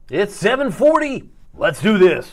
It's 7:40. Let's do this.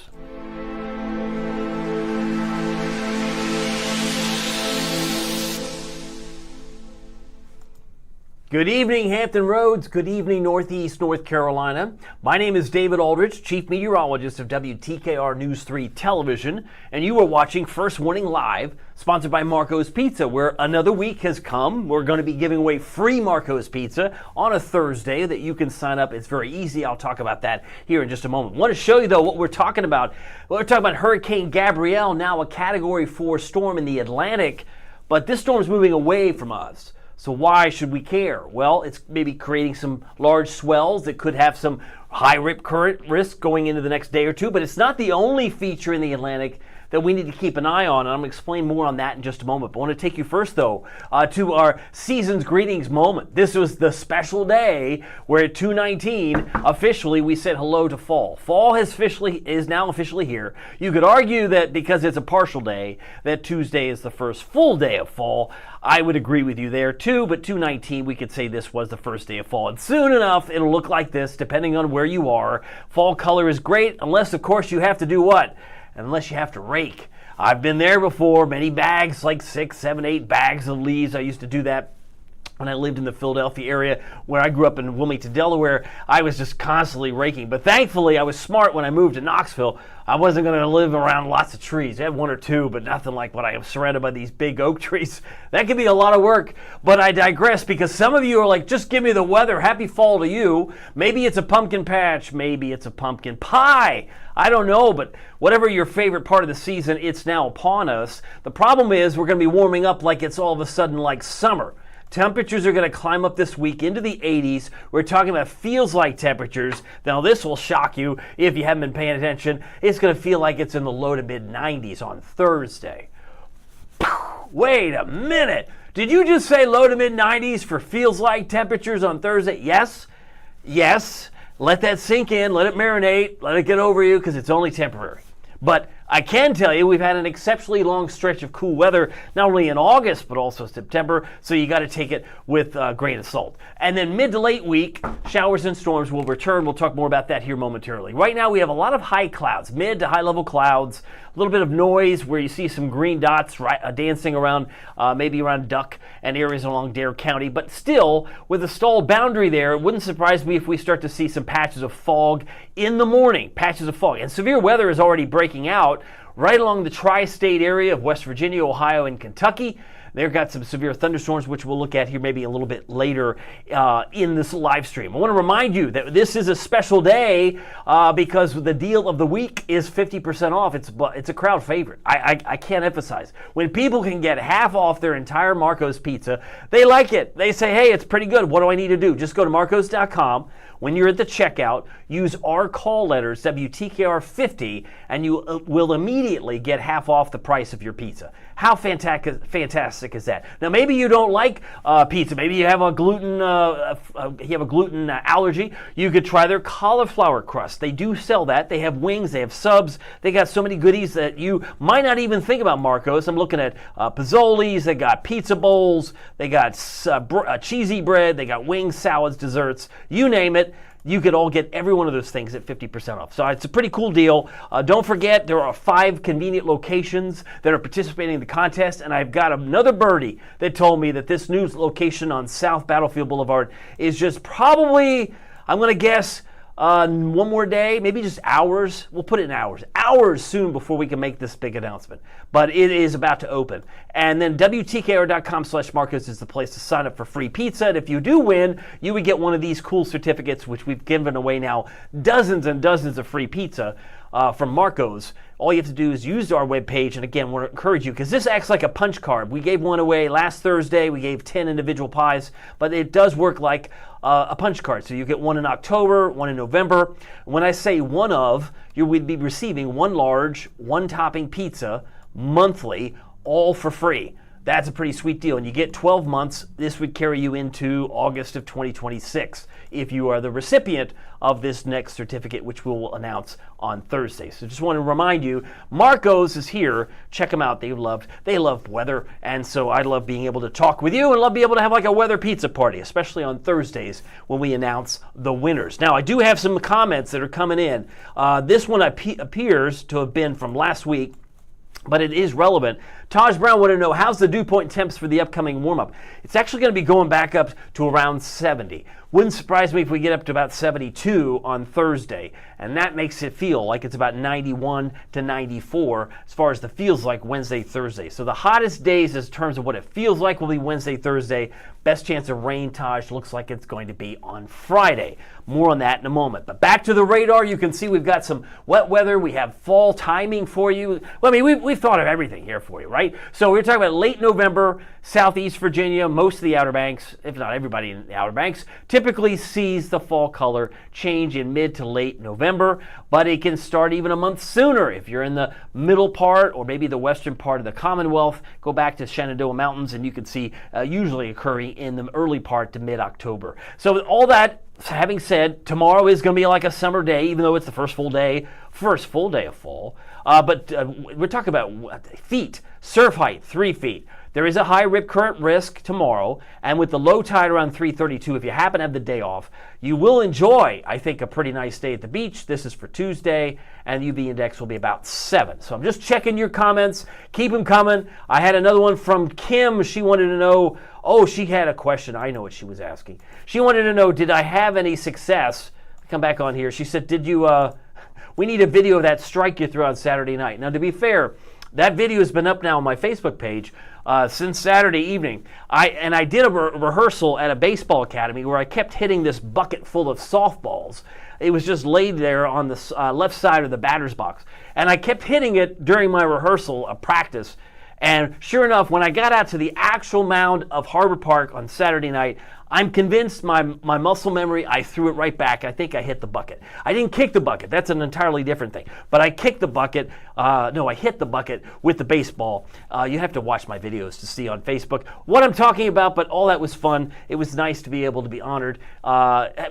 Good evening, Hampton Roads. Good evening, Northeast North Carolina. My name is David Aldrich, Chief Meteorologist of WTKR News 3 Television, and you are watching First Warning Live, sponsored by Marco's Pizza, where another week has come. We're going to be giving away free Marco's Pizza on a Thursday that you can sign up. It's very easy. I'll talk about that here in just a moment. I want to show you, though, what we're talking about. We're talking about Hurricane Gabrielle, now a Category 4 storm in the Atlantic, but this storm is moving away from us. So why should we care? Well, it's maybe creating some large swells that could have some high rip current risk going into the next day or two, but it's not the only feature in the Atlantic that we need to keep an eye on, and I'm going to explain more on that in just a moment. But I want to take you first, though, to our season's greetings moment. This was the special day where at 2:19, officially, we said hello to fall. Fall is now officially here. You could argue that because it's a partial day, that Tuesday is the first full day of fall. I would agree with you there, too, but 2:19, we could say this was the first day of fall. And soon enough, it'll look like this, depending on where you are. Fall color is great, unless, of course, you have to do what? Unless you have to rake. I've been there before, many bags, like 6, 7, 8 bags of leaves. I used to do that when I lived in the Philadelphia area, where I grew up in Wilmington, Delaware. I was just constantly raking. But thankfully, I was smart when I moved to Knoxville. I wasn't going to live around lots of trees. I had one or two, but nothing like what I am surrounded by these big oak trees. That could be a lot of work. But I digress, because some of you are like, just give me the weather. Happy fall to you. Maybe it's a pumpkin patch. Maybe it's a pumpkin pie. I don't know, but whatever your favorite part of the season, it's now upon us. The problem is we're going to be warming up like it's all of a sudden like summer. Temperatures are going to climb up this week into the 80s. We're talking about feels like temperatures. Now, this will shock you if you haven't been paying attention. It's going to feel like it's in the low to mid 90s on Thursday. Wait a minute. Did you just say low to mid 90s for feels like temperatures on Thursday? Yes. Yes. Let that sink in. Let it marinate. Let it get over you, because it's only temporary. But I can tell you we've had an exceptionally long stretch of cool weather, not only in August, but also September, so you got to take it with a grain of salt. And then mid to late week, showers and storms will return. We'll talk more about that here momentarily. Right now we have a lot of high clouds, mid to high level clouds, a little bit of noise where you see some green dots dancing around, maybe around Duck and areas along Dare County. But still, with a stalled boundary there, it wouldn't surprise me if we start to see some patches of fog in the morning, patches of fog. And severe weather is already breaking out right along the tri-state area of West Virginia, Ohio, and Kentucky. They've got some severe thunderstorms, which we'll look at here maybe a little bit later in this live stream. I want to remind you that this is a special day because the deal of the week is 50% off. It's a crowd favorite. I can't emphasize. When people can get half off their entire Marco's Pizza, they like it. They say, hey, it's pretty good. What do I need to do? Just go to marcos.com. When you're at the checkout, use our call letters, WTKR 50, and you will immediately get half off the price of your pizza. How fantastic is that? Now, maybe you don't like pizza. Maybe you have a gluten allergy. You could try their cauliflower crust. They do sell that. They have wings. They have subs. They got so many goodies that you might not even think about Marco's. I'm looking at Pizzolis. They got pizza bowls. They got cheesy bread. They got wings, salads, desserts. You name it. You could all get every one of those things at 50% off. So it's a pretty cool deal. Don't forget, there are 5 convenient locations that are participating in the contest, and I've got another birdie that told me that this new location on South Battlefield Boulevard is just probably, I'm going to guess, one more day, maybe just hours. We'll put it in hours. Hours soon before we can make this big announcement. But it is about to open. And then WTKR.com/Marcos is the place to sign up for free pizza. And if you do win, you would get one of these cool certificates, which we've given away now dozens and dozens of free pizza from Marco's. All you have to do is use our webpage, and again, we'll encourage you, because this acts like a punch card. We gave one away last Thursday. We gave 10 individual pies, but it does work like a punch card. So you get one in October, one in November. When I say one of, you would be receiving one large, one topping pizza monthly, all for free. That's a pretty sweet deal. And you get 12 months. This would carry you into August of 2026 if you are the recipient of this next certificate, which we will announce on Thursday. So just want to remind you, Marco's is here. Check them out. They love weather. And so I love being able to talk with you and love being able to have like a weather pizza party, especially on Thursdays when we announce the winners. Now, I do have some comments that are coming in. This one appears to have been from last week, but it is relevant. Taj Brown wanted to know, how's the dew point temps for the upcoming warm-up? It's actually going to be going back up to around 70. Wouldn't surprise me if we get up to about 72 on Thursday, and that makes it feel like it's about 91 to 94 as far as the feels like Wednesday, Thursday. So the hottest days in terms of what it feels like will be Wednesday, Thursday. Best chance of rain, Taj, looks like it's going to be on Friday. More on that in a moment. But back to the radar, you can see we've got some wet weather. We have fall timing for you. Well, I mean, we've thought of everything here for you, right? So we're talking about late November, Southeast Virginia, most of the Outer Banks, if not everybody in the Outer Banks, typically sees the fall color change in mid to late November, but it can start even a month sooner. If you're in the middle part or maybe the western part of the Commonwealth, go back to Shenandoah Mountains and you can see usually occurring in the early part to mid-October. So with all that having said, tomorrow is going to be like a summer day, even though it's the first full day of fall. But we're talking about feet, surf height, 3 feet. There is a high rip current risk tomorrow, and with the low tide around 3:32, if you happen to have the day off, you will enjoy, I think, a pretty nice day at the beach. This is for Tuesday, and the UV index will be about 7. So I'm just checking your comments. Keep them coming. I had another one from Kim. She wanted to know, she had a question. I know what she was asking. She wanted to know, did I have any success? Come back on here. She said, we need a video of that strike you threw on Saturday night. Now, to be fair, that video has been up now on my Facebook page since Saturday evening. I did a rehearsal at a baseball academy where I kept hitting this bucket full of softballs. It was just laid there on the left side of the batter's box. And I kept hitting it during my rehearsal of practice. And sure enough, when I got out to the actual mound of Harbor Park on Saturday night, I'm convinced my muscle memory, I threw it right back. I think I hit the bucket. I didn't kick the bucket. That's an entirely different thing. But I kicked the bucket. I hit the bucket with the baseball. You have to watch my videos to see on Facebook what I'm talking about, but all that was fun. It was nice to be able to be honored.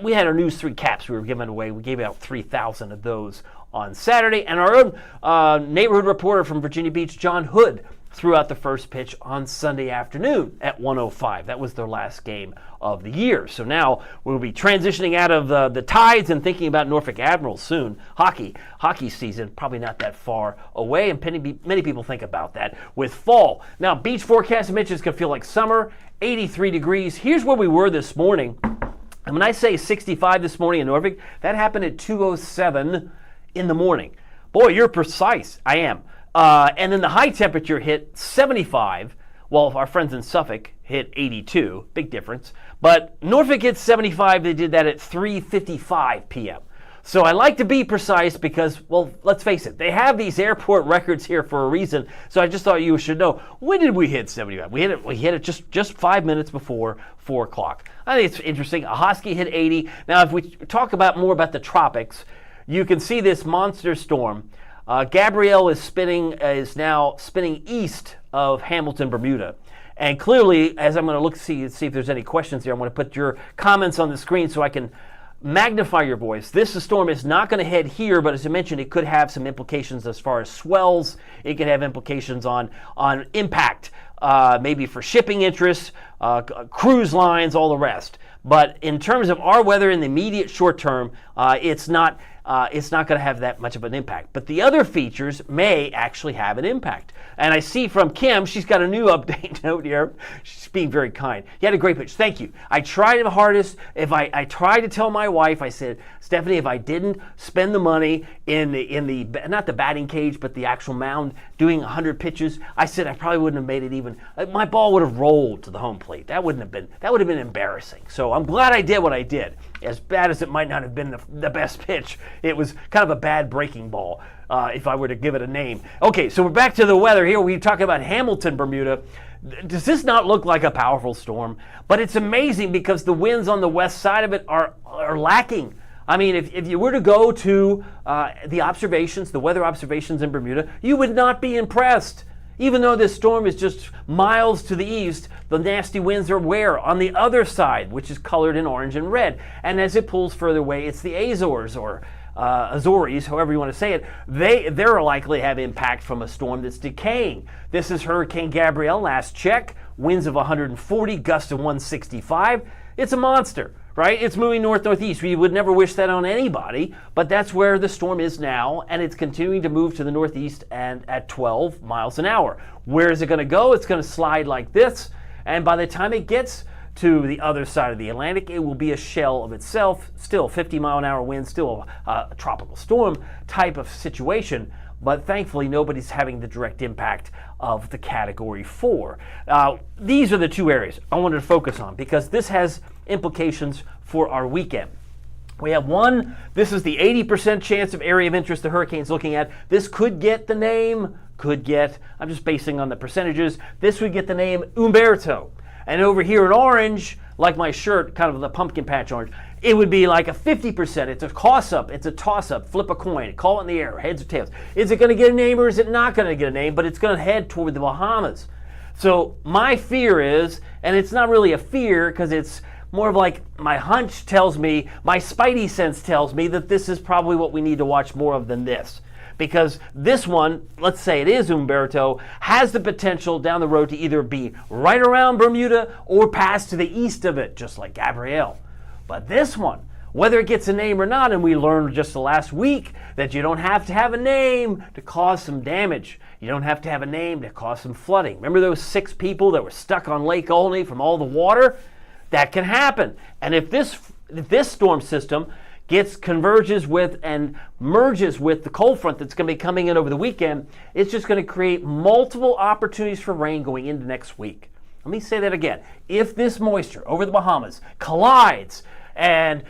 We had our News 3 caps we were giving away. We gave out 3,000 of those on Saturday. And our own neighborhood reporter from Virginia Beach, John Hood, threw out the first pitch on Sunday afternoon at 1:05. That was their last game of the year. So now we'll be transitioning out of the Tides and thinking about Norfolk Admirals soon. Hockey season, probably not that far away, and many people think about that with fall. Now, beach forecast mentions can feel like summer, 83 degrees. Here's where we were this morning. And when I say 65 this morning in Norfolk, that happened at 2:07 in the morning. Boy, you're precise. I am. And then the high temperature hit 75, while our friends in Suffolk hit 82. Big difference. But Norfolk hit 75. They did that at 3:55 p.m. So I like to be precise because, well, let's face it, they have these airport records here for a reason. So I just thought you should know, when did we hit 75? We hit it just 5 minutes before 4 o'clock. I think it's interesting. Ahoskie hit 80. Now, if we talk more about the tropics, you can see this monster storm. Gabrielle is now spinning east of Hamilton, Bermuda. And clearly, as I'm going to look see if there's any questions here, I'm going to put your comments on the screen so I can magnify your voice. This storm is not going to head here, but as I mentioned, it could have some implications as far as swells. It could have implications on impact, maybe for shipping interests, cruise lines, all the rest. But in terms of our weather in the immediate short term, it's not going to have that much of an impact. But the other features may actually have an impact. And I see from Kim, she's got a new update note here. She's being very kind. You had a great pitch. Thank you. I tried the hardest. I tried to tell my wife, I said, Stephanie, if I didn't spend the money in the not the batting cage, but the actual mound doing 100 pitches, I said I probably wouldn't have made it even. My ball would have rolled to the home plate. That would have been embarrassing. So I'm glad I did what I did. As bad as it might not have been the best pitch, it was kind of a bad breaking ball, if I were to give it a name. Okay, so we're back to the weather here. We talk about Hamilton, Bermuda. Does this not look like a powerful storm? But it's amazing because the winds on the west side of it are lacking. I mean, if you were to go to the weather observations in Bermuda, you would not be impressed. Even though this storm is just miles to the east, the nasty winds are where? On the other side, which is colored in orange and red. And as it pulls further away, it's the Azores, or Azores, however you want to say it. They're likely to have impact from a storm that's decaying. This is Hurricane Gabrielle, last check. Winds of 140, gusts of 165. It's a monster, right? It's moving north-northeast. We would never wish that on anybody, but that's where the storm is now, and it's continuing to move to the northeast and at 12 miles an hour. Where is it going to go? It's going to slide like this, and by the time it gets to the other side of the Atlantic, it will be a shell of itself. Still 50-mile-an-hour winds, still a tropical storm type of situation, but thankfully nobody's having the direct impact of the Category 4. These are the two areas I wanted to focus on because this has implications for our weekend. We have one, this is the 80% chance of area of interest the hurricane's looking at. This could get the name, I'm just basing on the percentages, this would get the name Umberto. And over here in orange, like my shirt, kind of the pumpkin patch orange, it would be like a 50%. It's a toss-up, flip a coin, call it in the air, heads or tails. Is it going to get a name or is it not going to get a name? But it's going to head toward the Bahamas. So my fear is, and it's not really a fear because it's more of like my hunch tells me, my spidey sense tells me that this is probably what we need to watch more of than this. Because this one, let's say it is Umberto, has the potential down the road to either be right around Bermuda or pass to the east of it, just like Gabrielle. But this one, whether it gets a name or not, and we learned just the last week that you don't have to have a name to cause some damage. You don't have to have a name to cause some flooding. Remember those 6 people that were stuck on Lake Olney from all the water? That can happen. And if this storm system converges with and merges with the cold front that's going to be coming in over the weekend, it's just going to create multiple opportunities for rain going into next week. Let me say that again. If this moisture over the Bahamas collides and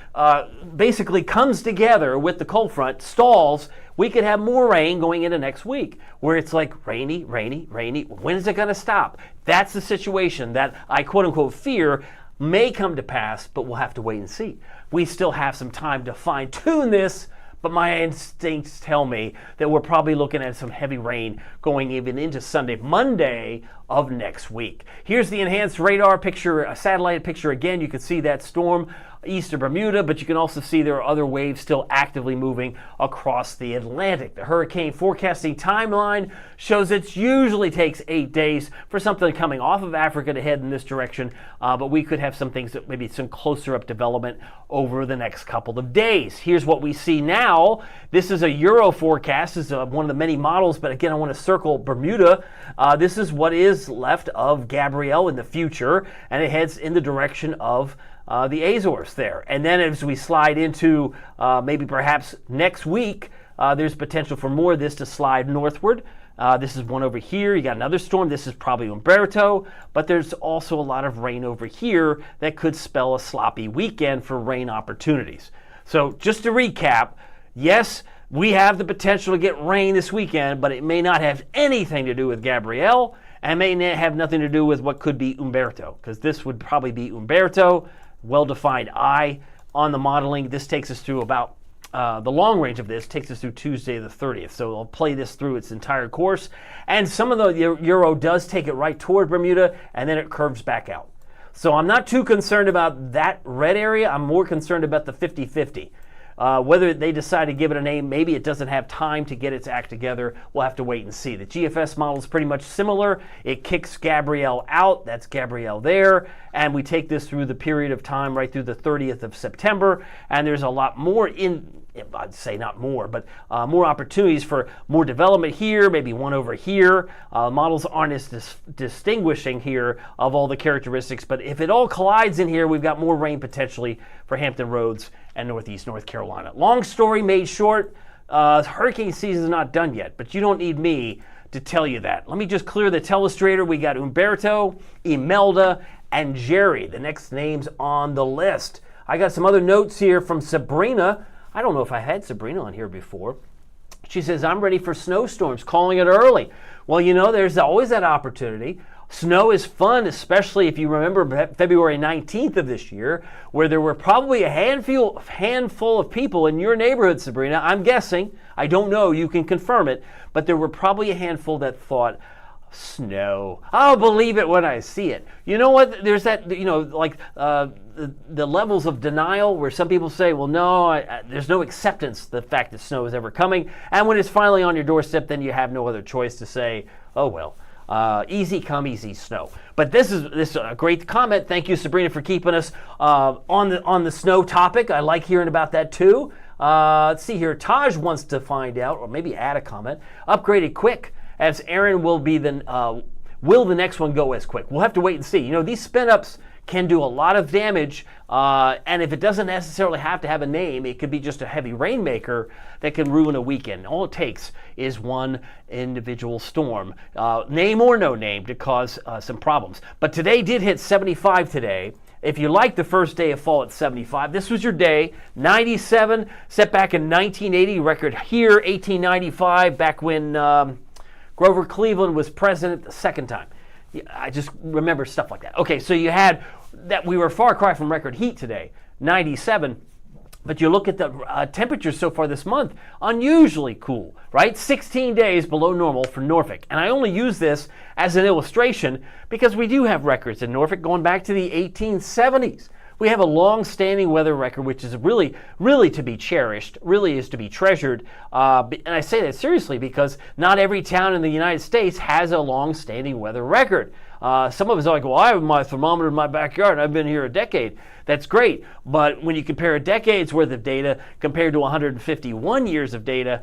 basically comes together with the cold front, stalls, we could have more rain going into next week where it's like rainy, rainy, rainy. When is it going to stop? That's the situation that I quote unquote fear may come to pass, but we'll have to wait and see. We still have some time to fine tune this, but my instincts tell me that we're probably looking at some heavy rain going even into Sunday, Monday of next week. Here's the enhanced radar picture, a satellite picture again. You can see that storm east of Bermuda, but you can also see there are other waves still actively moving across the Atlantic. The hurricane forecasting timeline shows it usually takes 8 days for something coming off of Africa to head in this direction, but we could have some things that maybe some closer up development over the next couple of days. Here's what we see now. This is a Euro forecast. This is one of the many models, but again, I want to circle Bermuda. This is what is left of Gabrielle in the future, and it heads in the direction of the Azores there. And then as we slide into maybe perhaps next week, there's potential for more of this to slide northward. This is one over here. You got another storm. This is probably Umberto, but there's also a lot of rain over here that could spell a sloppy weekend for rain opportunities. So just to recap, yes, we have the potential to get rain this weekend, but it may not have anything to do with Gabrielle and may have nothing to do with what could be Umberto, because this would probably be Umberto. Well-defined eye on the modeling. This takes us through about, the long range of this takes us through Tuesday the 30th. So I'll play this through its entire course. And some of the Euro does take it right toward Bermuda, and then it curves back out. So I'm not too concerned about that red area. I'm more concerned about the 50-50. Whether they decide to give it a name, maybe it doesn't have time to get its act together. We'll have to wait and see. The GFS model is pretty much similar. It kicks Gabrielle out. That's Gabrielle there. And we take this through the period of time right through the 30th of September. And there's a lot more I'd say not more, but more opportunities for more development here, maybe one over here. Models aren't as distinguishing here of all the characteristics, but if it all collides in here, we've got more rain potentially for Hampton Roads and Northeast North Carolina. Long story made short, hurricane season is not done yet, but you don't need me to tell you that. Let me just clear the telestrator. We got Umberto, Imelda, and Jerry, the next names on the list. I got some other notes here from Sabrina. I don't know if I had Sabrina on here before. She says, I'm ready for snowstorms, calling it early. Well, you know, there's always that opportunity. Snow is fun, especially if you remember February 19th of this year, where there were probably a handful of people in your neighborhood, Sabrina. I'm guessing, I don't know, you can confirm it, but there were probably a handful that thought Snow. I'll believe it when I see it. You know what? There's that, like the levels of denial where some people say, well, no, there's no acceptance the fact that snow is ever coming. And when it's finally on your doorstep, then you have no other choice to say, oh, well, easy come, easy snow. But this is a great comment. Thank you, Sabrina, for keeping us on the snow topic. I like hearing about that, too. Let's see here. Taj wants to find out, or maybe add a comment. Upgraded quick, as Aaron will the next one go as quick? We'll have to wait and see. These spin-ups can do a lot of damage, and if it doesn't necessarily have to have a name, it could be just a heavy rainmaker that can ruin a weekend. All it takes is one individual storm, name or no name, to cause some problems. But today did hit 75 today. If you like the first day of fall at 75, this was your day. 97, set back in 1980, record here, 1895, back when Grover Cleveland was president the second time. I just remember stuff like that. Okay, so you had that we were far cry from record heat today, 97. But you look at the temperatures so far this month, unusually cool, right? 16 days below normal for Norfolk. And I only use this as an illustration because we do have records in Norfolk going back to the 1870s. We have a long-standing weather record, which is really, really to be cherished, really is to be treasured. And I say that seriously because not every town in the United States has a long-standing weather record. Some of us are like, well, I have my thermometer in my backyard and I've been here a decade. That's great, but when you compare a decade's worth of data compared to 151 years of data,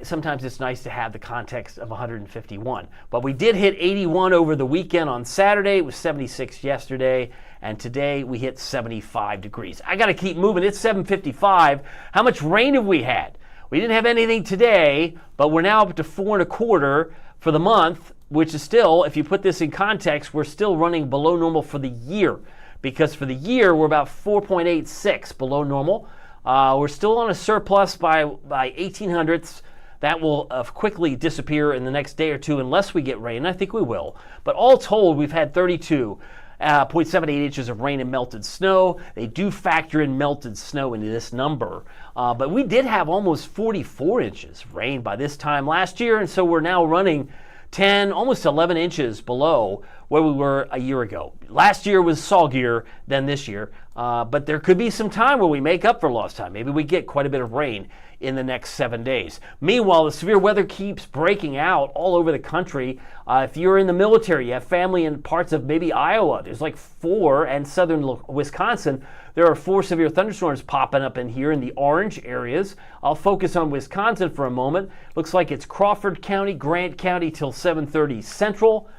sometimes it's nice to have the context of 151. But we did hit 81 over the weekend on Saturday. It was 76 yesterday, and today we hit 75 degrees. I got to keep moving. It's 7:55. How much rain have we had? We didn't have anything today, but we're now up to 4.25 for the month, which is still, if you put this in context, we're still running below normal for the year. Because for the year, we're about 4.86 below normal. We're still on a surplus by 1800ths. That will quickly disappear in the next day or two unless we get rain. I think we will. But all told, we've had 32.78 inches of rain and melted snow. They do factor in melted snow into this number. But we did have almost 44 inches of rain by this time last year, and so we're now running 10, almost 11 inches below where we were a year ago. Last year was soggier than this year, but there could be some time where we make up for lost time. Maybe we get quite a bit of rain in the next 7 days. Meanwhile, the severe weather keeps breaking out all over the country. If you're in the military, you have family in parts of maybe Iowa, there's like 4, and southern Wisconsin, there are 4 severe thunderstorms popping up in here in the orange areas. I'll focus on Wisconsin for a moment. Looks like it's Crawford County, Grant County till 7:30 Central,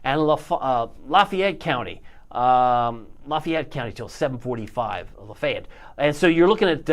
and Lafayette County. Lafayette County till 7:45, Lafayette. And so you're looking at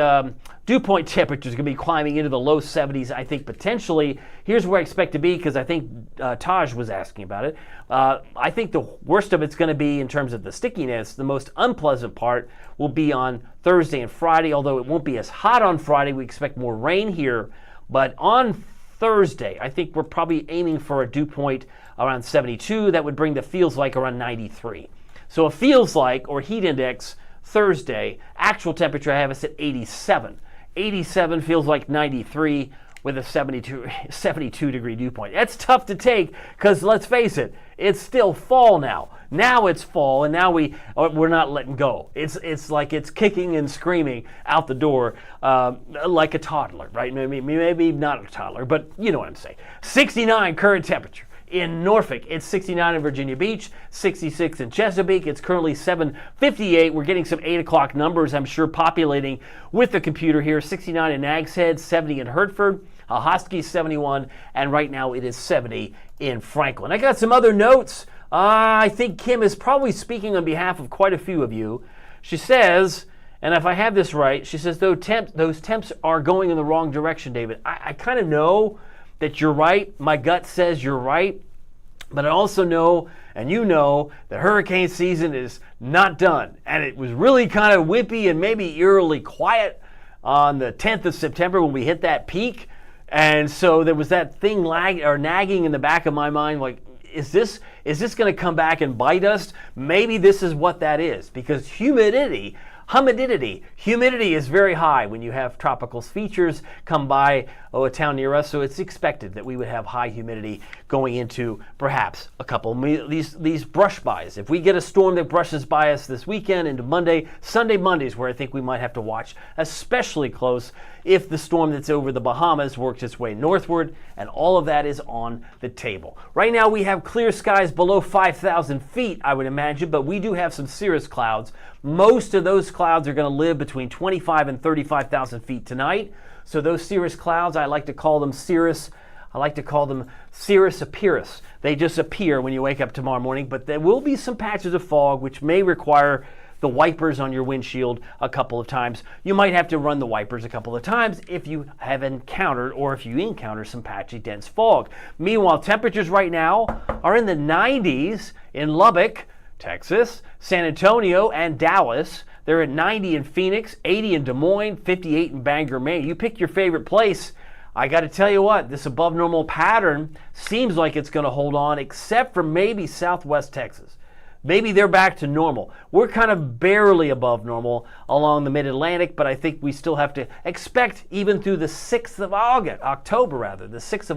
dew point temperatures going to be climbing into the low 70s, I think, potentially. Here's where I expect to be, because I think Taj was asking about it. I think the worst of it's going to be in terms of the stickiness. The most unpleasant part will be on Thursday and Friday, although it won't be as hot on Friday. We expect more rain here. But on Thursday, I think we're probably aiming for a dew point around 72. That would bring the feels like around 93. So it feels like, or heat index, Thursday, actual temperature I have us at 87. 87 feels like 93 with a 72 degree dew point. That's tough to take because let's face it, it's still fall now. Now it's fall, and now we're not letting go. It's like it's kicking and screaming out the door like a toddler, right? Maybe not a toddler, but you know what I'm saying. 69 current temperature. In Norfolk, it's 69 in Virginia Beach, 66 in Chesapeake. It's currently 7:58. We're getting some 8 o'clock numbers, I'm sure, populating with the computer here. 69 in Nags Head, 70 in Hertford, Hosky 71, and right now it is 70 in Franklin. I got some other notes. I think Kim is probably speaking on behalf of quite a few of you. She says, and if I have this right, she says, those temps are going in the wrong direction, David. I kind of know that you're right. My gut says you're right. But I also know, and you know, that hurricane season is not done. And it was really kind of wimpy and maybe eerily quiet on the 10th of September when we hit that peak. And so there was that thing nagging in the back of my mind, like, is this going to come back and bite us? Maybe this is what that is, because humidity, Humidity is very high when you have tropical features come by a town near us, so it's expected that we would have high humidity going into perhaps a couple of these brush bys. If we get a storm that brushes by us this weekend into Monday's where I think we might have to watch especially close if the storm that's over the Bahamas works its way northward, and all of that is on the table. Right now we have clear skies below 5,000 feet, I would imagine, but we do have some cirrus clouds. Most of those clouds are going to live between 25 and 35,000 feet tonight. So those cirrus clouds, I like to call them cirrus appearance. They just appear when you wake up tomorrow morning, but there will be some patches of fog which may require the wipers on your windshield a couple of times. You might have to run the wipers a couple of times if you have encountered or if you encounter some patchy dense fog. Meanwhile, temperatures right now are in the 90s in Lubbock, Texas, San Antonio, and Dallas. They're at 90 in Phoenix, 80 in Des Moines, 58 in Bangor, Maine. You pick your favorite place. I got to tell you what, this above normal pattern seems like it's going to hold on, except for maybe Southwest Texas. Maybe they're back to normal. We're kind of barely above normal along the mid-Atlantic, but I think we still have to expect even through the 6th of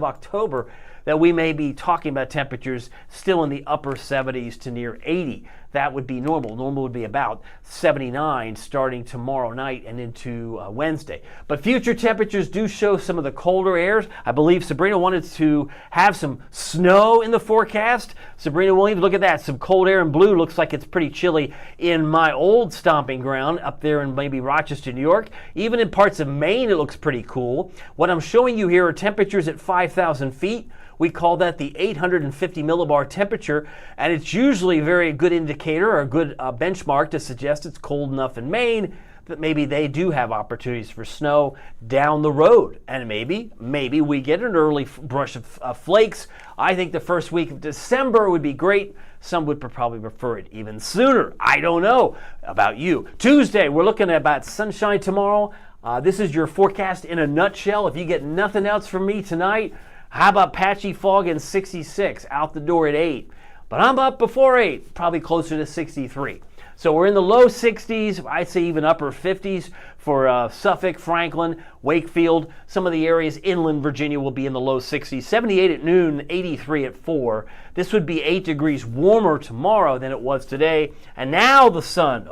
October, that we may be talking about temperatures still in the upper 70s to near 80. That would be normal. Normal would be about 79 starting tomorrow night and into Wednesday. But future temperatures do show some of the colder airs. I believe Sabrina wanted to have some snow in the forecast. Sabrina Williams, look at that. Some cold air in blue. Looks like it's pretty chilly in my old stomping ground up there in maybe Rochester, New York. Even in parts of Maine, it looks pretty cool. What I'm showing you here are temperatures at 5,000 feet. We call that the 850 millibar temperature, and it's usually a very good indicator or a good benchmark to suggest it's cold enough in Maine that maybe they do have opportunities for snow down the road. And maybe we get an early brush of flakes. I think the first week of December would be great. Some would probably prefer it even sooner. I don't know about you. Tuesday, we're looking at about sunshine tomorrow. This is your forecast in a nutshell. If you get nothing else from me tonight, how about patchy fog in 66, out the door at 8? But I'm up before 8, probably closer to 63. So we're in the low 60s, I'd say even upper 50s for Suffolk, Franklin, Wakefield. Some of the areas inland Virginia will be in the low 60s. 78 at noon, 83 at 4. This would be 8 degrees warmer tomorrow than it was today. And now the sun,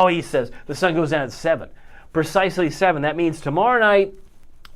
he says, the sun goes down at 7. Precisely 7. That means tomorrow night,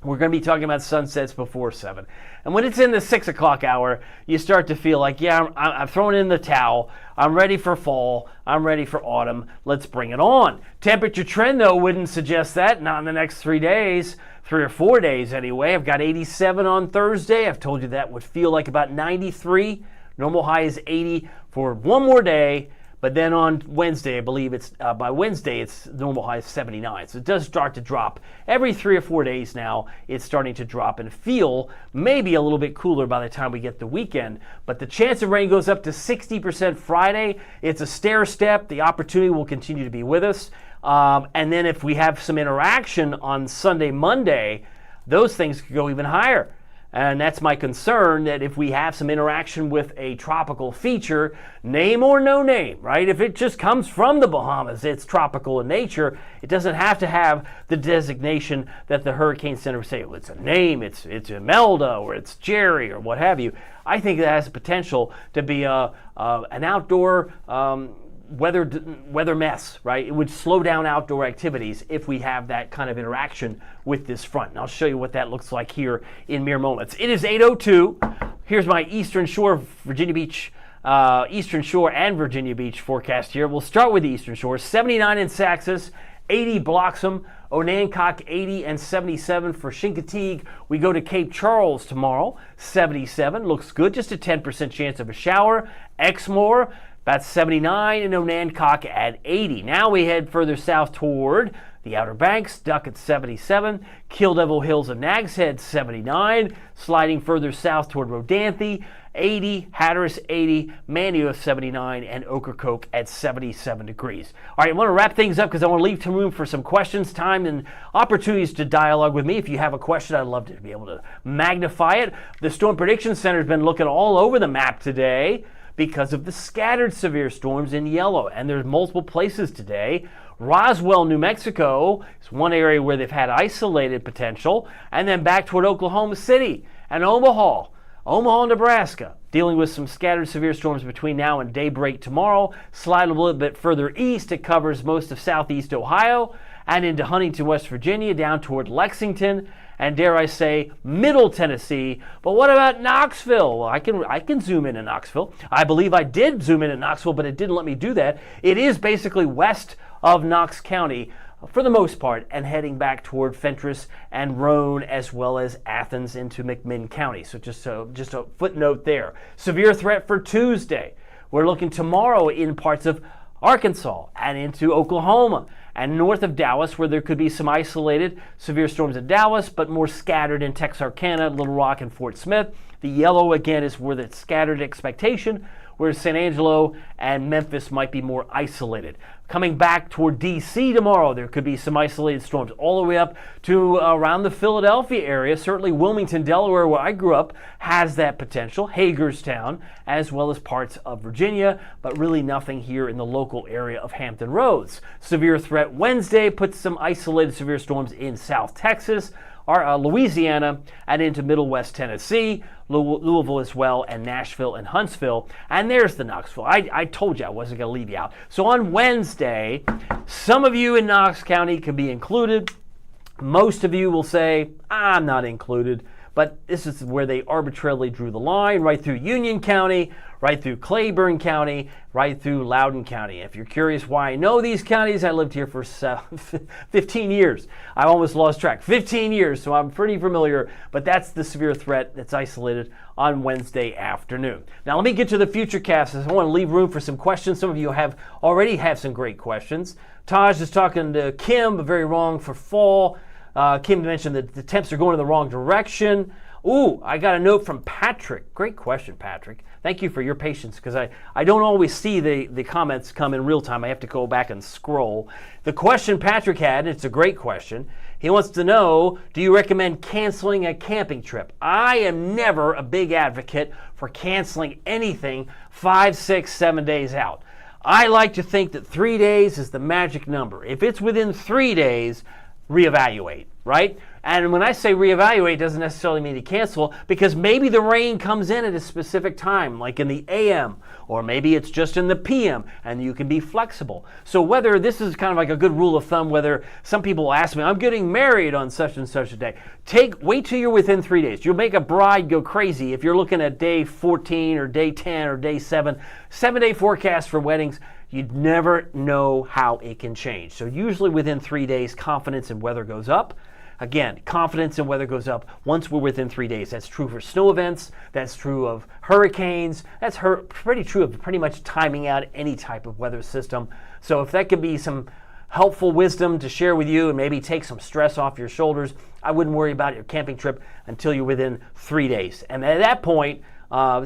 we're going to be talking about sunsets before 7. And when it's in the 6 o'clock hour, you start to feel like, I'm throwing in the towel. I'm ready for fall. I'm ready for autumn. Let's bring it on. Temperature trend, though, wouldn't suggest that. Not in the next 3 days, 3 or 4 days anyway. I've got 87 on Thursday. I've told you that would feel like about 93. Normal high is 80 for one more day. But then on Wednesday, I believe by Wednesday, it's normal high is 79. So it does start to drop. Every 3 or 4 days now, it's starting to drop and feel maybe a little bit cooler by the time we get the weekend. But the chance of rain goes up to 60% Friday. It's a stair step. The opportunity will continue to be with us. And then if we have some interaction on Sunday, Monday, those things could go even higher. And that's my concern, that if we have some interaction with a tropical feature, name or no name, right? If it just comes from the Bahamas, it's tropical in nature. It doesn't have to have the designation that the Hurricane Center would say, well, it's a name, it's Imelda, or it's Jerry, or what have you. I think it has the potential to be an outdoor weather mess, right? It would slow down outdoor activities if we have that kind of interaction with this front. And I'll show you what that looks like here in mere moments. It is 8:02. Here's my Eastern Shore and Virginia Beach forecast here. We'll start with the Eastern Shore. 79 in Saxus, 80 Bloxham, Onancock 80 and 77 for Chincoteague. We go to Cape Charles tomorrow, 77. Looks good, just a 10% chance of a shower. Exmoor, about 79, and Onancock at 80. Now we head further south toward the Outer Banks, Duck at 77, Kill Devil Hills of Nags Head 79, sliding further south toward Rodanthe, 80, Hatteras 80, Manio 79, and Ocracoke at 77 degrees. All right, I want to wrap things up because I want to leave some room for some questions, time, and opportunities to dialogue with me. If you have a question, I'd love to be able to magnify it. The Storm Prediction Center has been looking all over the map today because of the scattered severe storms in yellow, and there's multiple places today Roswell, New Mexico is one area where they've had isolated potential, and then back toward Oklahoma City and Omaha, Nebraska, dealing with some scattered severe storms between now and daybreak tomorrow. Slide a little bit further east, it covers most of southeast Ohio and into Huntington, West Virginia, down toward Lexington, and dare I say, Middle Tennessee. But what about Knoxville? Well, I can zoom in Knoxville. I believe I did zoom in Knoxville, but it didn't let me do that. It is basically west of Knox County for the most part, and heading back toward Fentress and Roane, as well as Athens into McMinn County. So just a footnote there. Severe threat for Tuesday. We're looking tomorrow in parts of Arkansas and into Oklahoma and north of Dallas, where there could be some isolated severe storms in Dallas, but more scattered in Texarkana, Little Rock, and Fort Smith. The yellow, again, is where the scattered expectation, whereas San Angelo and Memphis might be more isolated. Coming back toward D.C. tomorrow, there could be some isolated storms all the way up to around the Philadelphia area. Certainly Wilmington, Delaware, where I grew up, has that potential. Hagerstown, as well as parts of Virginia, but really nothing here in the local area of Hampton Roads. Severe threat Wednesday puts some isolated severe storms in South Texas, Louisiana, and into Middle West Tennessee, Louisville as well, and Nashville and Huntsville. And there's the Knoxville. I told you I wasn't going to leave you out. So on Wednesday, some of you in Knox County can be included. Most of you will say, I'm not included. But this is where they arbitrarily drew the line, right through Union County, right through Claiborne County, right through Loudoun County. If you're curious why I know these counties, I lived here for 15 years. I almost lost track. 15 years, so I'm pretty familiar, but that's the severe threat that's isolated on Wednesday afternoon. Now let me get to the futurecast. I want to leave room for some questions. Some of you already have some great questions. Taj is talking to Kim, very wrong for fall. Kim mentioned that the temps are going in the wrong direction. Ooh, I got a note from Patrick. Great question, Patrick. Thank you for your patience, because I don't always see the comments come in real time. I have to go back and scroll. The question Patrick had, and it's a great question, he wants to know, do you recommend canceling a camping trip? I am never a big advocate for canceling anything 5, 6, 7 days out. I like to think that 3 days is the magic number. If it's within 3 days, reevaluate, right? And when I say reevaluate, it doesn't necessarily mean to cancel, because maybe the rain comes in at a specific time, like in the AM, or maybe it's just in the PM, and you can be flexible. So whether this is kind of like a good rule of thumb, whether some people ask me, I'm getting married on such and such a day. Wait till you're within 3 days. You'll make a bride go crazy if you're looking at day 14 or day 10 or day 7. 7-day forecast for weddings. You'd never know how it can change. So usually within 3 days, confidence in weather goes up. Again, confidence in weather goes up once we're within 3 days. That's true for snow events. That's true of hurricanes. That's pretty true of pretty much timing out any type of weather system. So if that could be some helpful wisdom to share with you and maybe take some stress off your shoulders, I wouldn't worry about your camping trip until you're within 3 days. And at that point,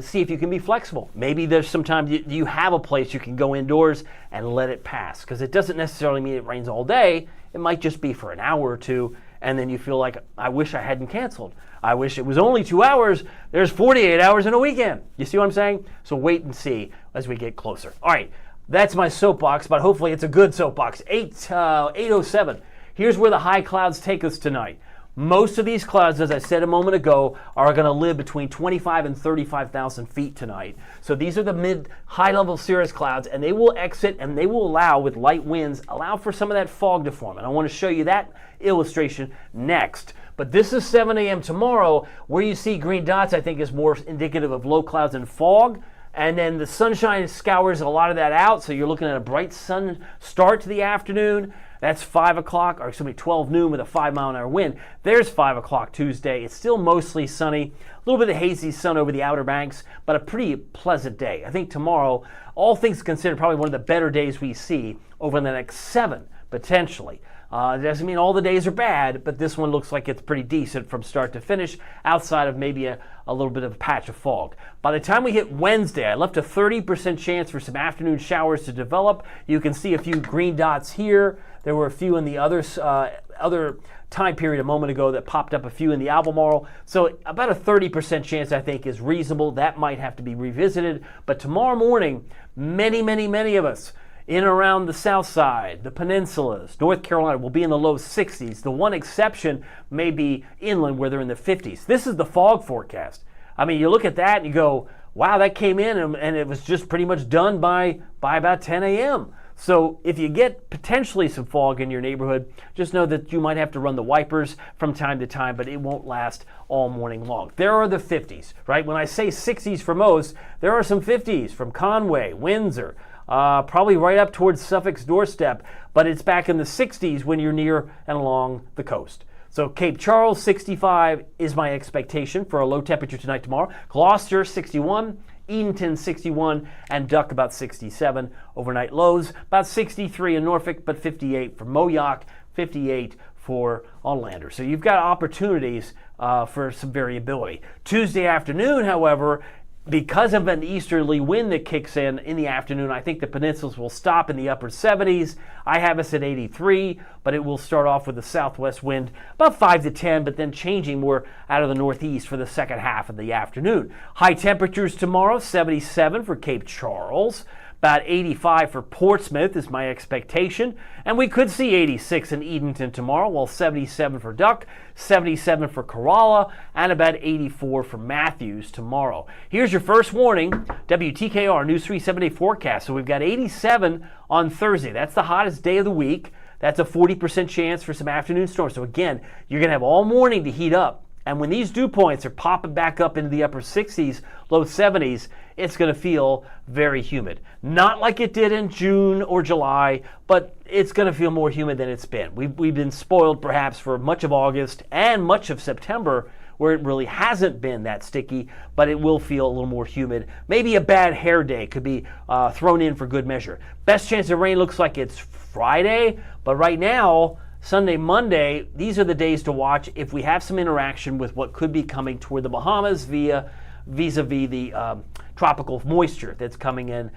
see if you can be flexible. Maybe there's some time you have a place you can go indoors and let it pass, because it doesn't necessarily mean it rains all day. It might just be for an hour or two, and then you feel like, I wish I hadn't canceled. I wish it was only 2 hours. There's 48 hours in a weekend. You see what I'm saying? So wait and see as we get closer. All right, that's my soapbox, but hopefully it's a good soapbox. 8:07. Here's where the high clouds take us tonight. Most of these clouds, as I said a moment ago, are going to live between 25 and 35,000 feet tonight. So these are the mid-high-level cirrus clouds, and they will exit and they will allow, with light winds, allow for some of that fog to form. And I want to show you that illustration next. But this is 7 a.m. tomorrow. Where you see green dots, I think, is more indicative of low clouds and fog. And then the sunshine scours a lot of that out, so you're looking at a bright sun start to the afternoon. That's 5 o'clock, or 12 noon with a 5-mile-an-hour wind. There's 5 o'clock Tuesday. It's still mostly sunny, a little bit of hazy sun over the Outer Banks, but a pretty pleasant day. I think tomorrow, all things considered, probably one of the better days we see over the next 7, potentially. It doesn't mean all the days are bad, but this one looks like it's pretty decent from start to finish, outside of maybe a little bit of a patch of fog. By the time we hit Wednesday, I left a 30% chance for some afternoon showers to develop. You can see a few green dots here. There were a few in the other time period a moment ago that popped up, a few in the Albemarle. So about a 30% chance, I think, is reasonable. That might have to be revisited. But tomorrow morning, many of us In and around the south side, the peninsulas, North Carolina will be in the low 60s. The one exception may be inland where they're in the 50s. This is the fog forecast. I mean, you look at that and you go, wow, that came in and it was just pretty much done by about 10 a.m. So if you get potentially some fog in your neighborhood, just know that you might have to run the wipers from time to time, but it won't last all morning long. There are the 50s, right? When I say 60s for most, there are some 50s from Conway, Windsor, probably right up towards Suffolk's doorstep, but it's back in the 60s when you're near and along the coast. So Cape Charles, 65 is my expectation for a low temperature tonight, tomorrow. Gloucester, 61. Edenton, 61, and Duck, about 67. Overnight lows, about 63 in Norfolk, but 58 for Moyock, 58 for Lander. So you've got opportunities for some variability. Tuesday afternoon, however, because of an easterly wind that kicks in the afternoon, I think the peninsulas will stop in the upper 70s. I have us at 83, but it will start off with a southwest wind, about 5 to 10, but then changing more out of the northeast for the second half of the afternoon. High temperatures tomorrow, 77 for Cape Charles. About 85 for Portsmouth is my expectation, and we could see 86 in Edenton tomorrow, while 77 for Duck, 77 for Corolla, and about 84 for Matthews tomorrow. Here's your first warning, WTKR News 3 7-day forecast. So we've got 87 on Thursday. That's the hottest day of the week. That's a 40% chance for some afternoon storms. So again, you're going to have all morning to heat up. And when these dew points are popping back up into the upper 60s, low 70s, it's going to feel very humid. Not like it did in June or July, but it's going to feel more humid than it's been. We've been spoiled perhaps for much of August and much of September where it really hasn't been that sticky, but it will feel a little more humid. Maybe a bad hair day could be thrown in for good measure. Best chance of rain looks like it's Friday, but right now, Sunday, Monday, these are the days to watch if we have some interaction with what could be coming toward the Bahamas vis-a-vis the tropical moisture that's coming in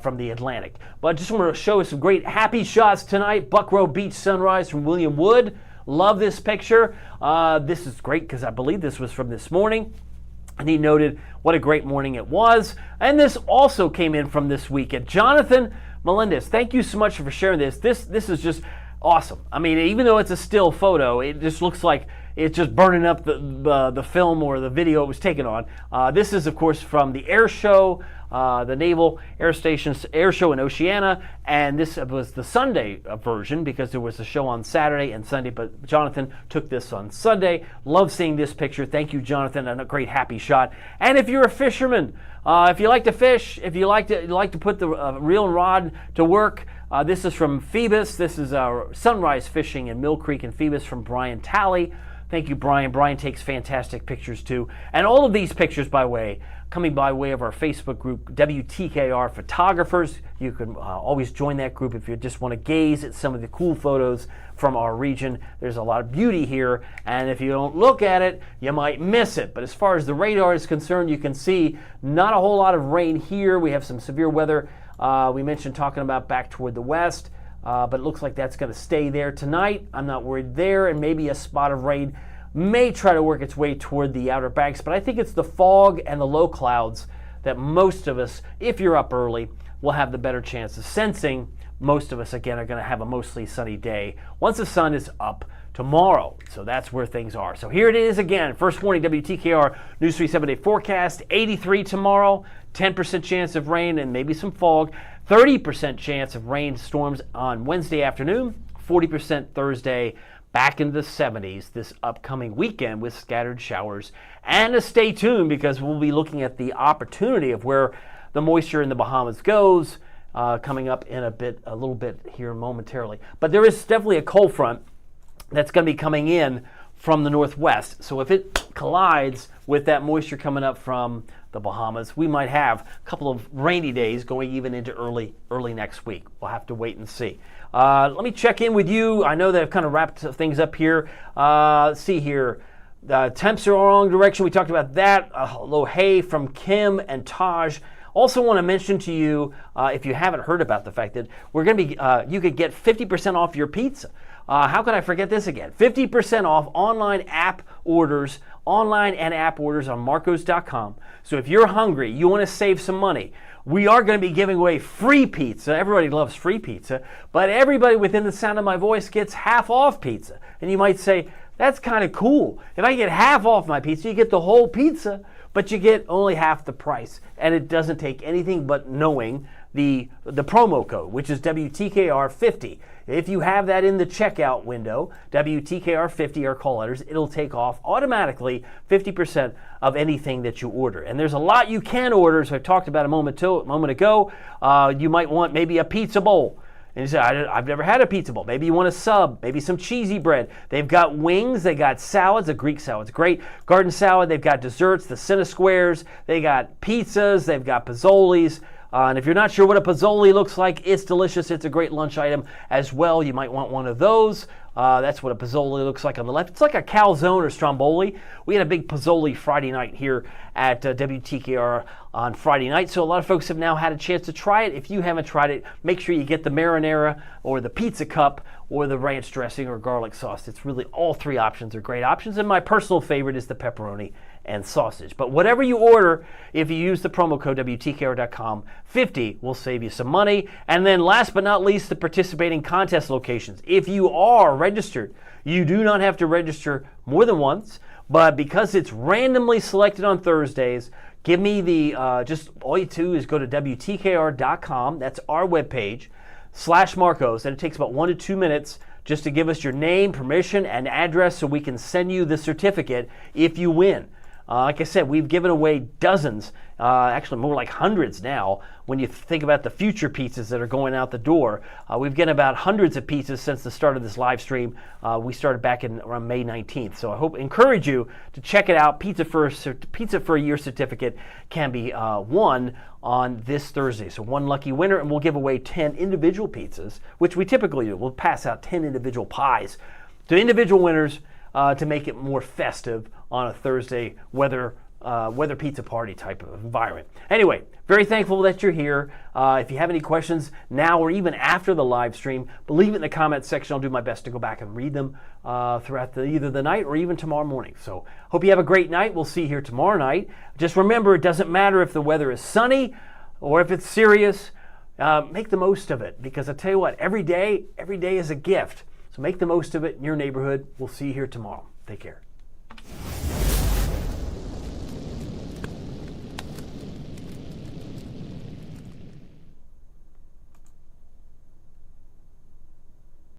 from the Atlantic. But I just want to show some great happy shots tonight. Buckrow Beach sunrise from William Wood. Love this picture. This is great because I believe this was from this morning. And he noted what a great morning it was. And this also came in from this weekend. Jonathan Melendez, thank you so much for sharing this. This is just awesome. I mean, even though it's a still photo, it just looks like it's just burning up the film or the video it was taken on. This is, of course, from the air show, the Naval Air Station's air show in Oceana, and this was the Sunday version because there was a show on Saturday and Sunday, but Jonathan took this on Sunday. Love seeing this picture. Thank you, Jonathan, and a great happy shot. And if you're a fisherman, if you like to fish, if you like to put the reel and rod to work, this is from Phoebus. This is our sunrise fishing in Mill Creek and Phoebus from Brian Talley. Thank you, Brian. Brian takes fantastic pictures too. And all of these pictures, coming by way of our Facebook group, WTKR Photographers. You can always join that group if you just want to gaze at some of the cool photos from our region. There's a lot of beauty here, and if you don't look at it, you might miss it. But as far as the radar is concerned, you can see not a whole lot of rain here. We have some severe weather. We mentioned talking about back toward the west, but it looks like that's going to stay there tonight. I'm not worried there, and maybe a spot of rain may try to work its way toward the Outer Banks, but I think it's the fog and the low clouds that most of us, if you're up early, will have the better chance of sensing. Most of us, again, are going to have a mostly sunny day once the sun is up tomorrow. So that's where things are. So here it is again. First warning, WTKR News 3 7-day forecast. 83 tomorrow, 10% chance of rain and maybe some fog. 30% chance of rain storms on Wednesday afternoon. 40% Thursday. Back into the 70s this upcoming weekend with scattered showers. And stay tuned because we'll be looking at the opportunity of where the moisture in the Bahamas goes coming up in a little bit here momentarily. But there is definitely a cold front that's going to be coming in from the northwest. So if it collides with that moisture coming up from the Bahamas, we might have a couple of rainy days going even into early next week. We'll have to wait and see. Let me check in with you. I know that I've kind of wrapped things up here. Let's see here. The temps are wrong direction. We talked about that. Hello, hey from Kim and Taj. Also want to mention to you, if you haven't heard about the fact that we're going to be, you could get 50% off your pizza. How could I forget this again? 50% off online and app orders on Marcos.com. So if you're hungry, you want to save some money, we are going to be giving away free pizza. Everybody loves free pizza, but everybody within the sound of my voice gets half off pizza. And you might say, that's kind of cool. If I get half off my pizza, you get the whole pizza, but you get only half the price. And it doesn't take anything but knowing the promo code, which is WTKR50. If you have that in the checkout window, WTKR50 or call letters, it'll take off automatically 50% of anything that you order. And there's a lot you can order, so I talked about a moment ago. You might want maybe a pizza bowl. And you say, I've never had a pizza bowl. Maybe you want a sub, maybe some cheesy bread. They've got wings, they got salads, a Greek salad's great. Garden salad, they've got desserts, the Cine Squares, they got pizzas, they've got pozzolis. And if you're not sure what a pozzoli looks like, it's delicious. It's a great lunch item as well. You might want one of those. That's what a pozzoli looks like on the left. It's like a calzone or stromboli. We had a big pozzoli Friday night here at WTKR on Friday night, so a lot of folks have now had a chance to try it. If you haven't tried it, make sure you get the marinara or the pizza cup or the ranch dressing or garlic sauce. It's really all three options are great options, and my personal favorite is the pepperoni and sausage. But whatever you order, if you use the promo code WTKR.com, 50 will save you some money. And then last but not least, the participating contest locations. If you are registered, you do not have to register more than once, but because it's randomly selected on Thursdays, give me the, just all you do is go to WTKR.com, that's our webpage, /Marcos, and it takes about 1 to 2 minutes just to give us your name, permission, and address so we can send you the certificate if you win. Like I said, we've given away dozens, actually more like hundreds now, when you think about the future pizzas that are going out the door. We've given about hundreds of pizzas since the start of this live stream. We started back in around May 19th. So I encourage you to check it out. Pizza for a Year certificate can be won on this Thursday. So one lucky winner, and we'll give away 10 individual pizzas, which we typically do. We'll pass out 10 individual pies to individual winners to make it more festive on a Thursday weather pizza party type of environment. Anyway, very thankful that you're here. If you have any questions now or even after the live stream, leave it in the comments section. I'll do my best to go back and read them throughout either the night or even tomorrow morning. So hope you have a great night. We'll see you here tomorrow night. Just remember, it doesn't matter if the weather is sunny or if it's serious. Make the most of it, because I tell you what, every day is a gift. So make the most of it in your neighborhood. We'll see you here tomorrow. Take care.